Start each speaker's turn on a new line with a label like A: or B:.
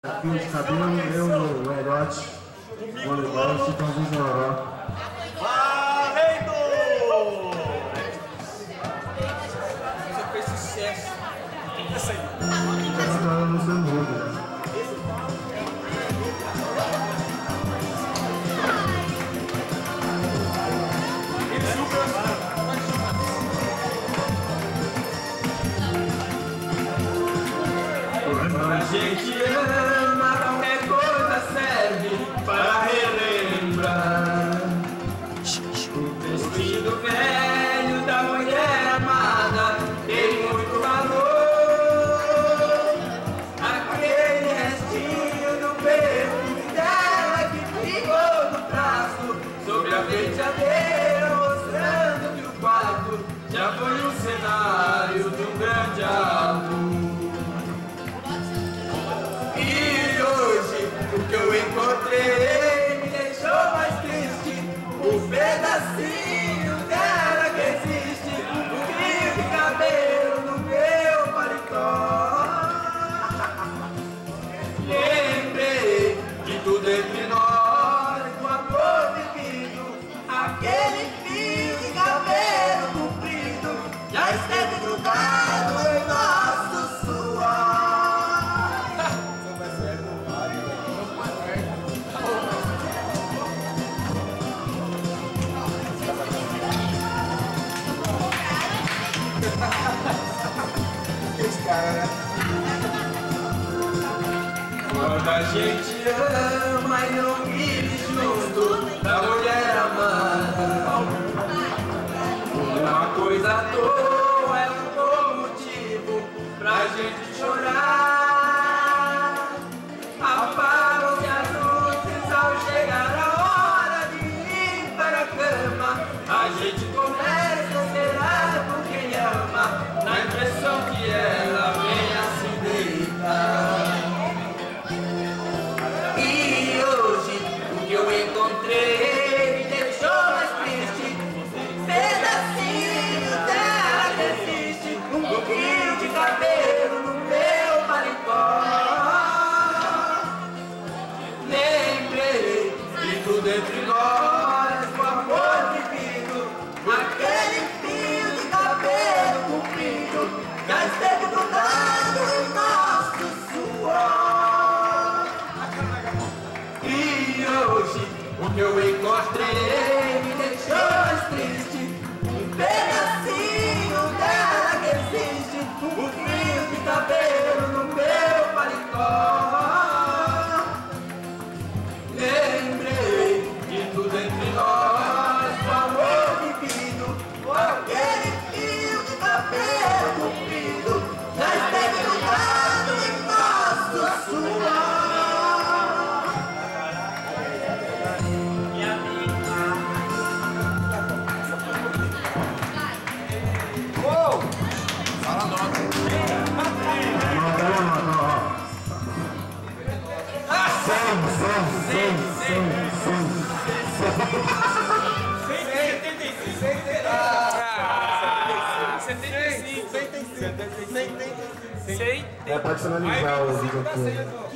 A: Fio de cabelo, eu, o Eliote, o Olival, o Chitãozinho Chororó.
B: Valendo! Você fez sucesso. Essa aí.
A: Já cantando no seu mundo, né?
C: A gente ama, qualquer coisa serve para relembrar o vestido velho da mulher amada tem muito valor. Aquele restinho do perfume dela que ficou no braço sobre a penteadeira, mostrando que o quarto já foi um cenário de um grande amor. O que eu encontrei me deixou mais triste. O pedacinho dela que existe, o fio de cabelo no meu paletó. Lembrei de tudo entre nós, do amor vivido. Aquele fio de cabelo comprido já esteve grudado em nosso suor.
B: Esse cara, né?
C: Quando a gente ama e não vive junto da mulher amada, uma coisa à toa é um bom motivo pra gente chorar. Apagam-se as luzes ao chegar a hora de ir para a cama. A gente começa a esperar por quem ama, na impressão que ela venha se deitar. E hoje o que eu encontrei me deixou mais triste. Um pedacinho dela que existe, um fio de cabelo no meu paletó. Lembrei de tudo entre nós, o amor vivido. Aquele fio de cabelo comprido já esteve grudado em nosso suor. E hoje o que eu encontrei me deixou mais triste. Um pedacinho dela que existe, um fio de cabelo no meu paletó. Lembrei de tudo entre nós, o amor vivido. Aquele fio de cabelo comprido já esteve grudado em nosso suor.
B: Fala a nota.
A: É, pode finalizar o vídeo aqui.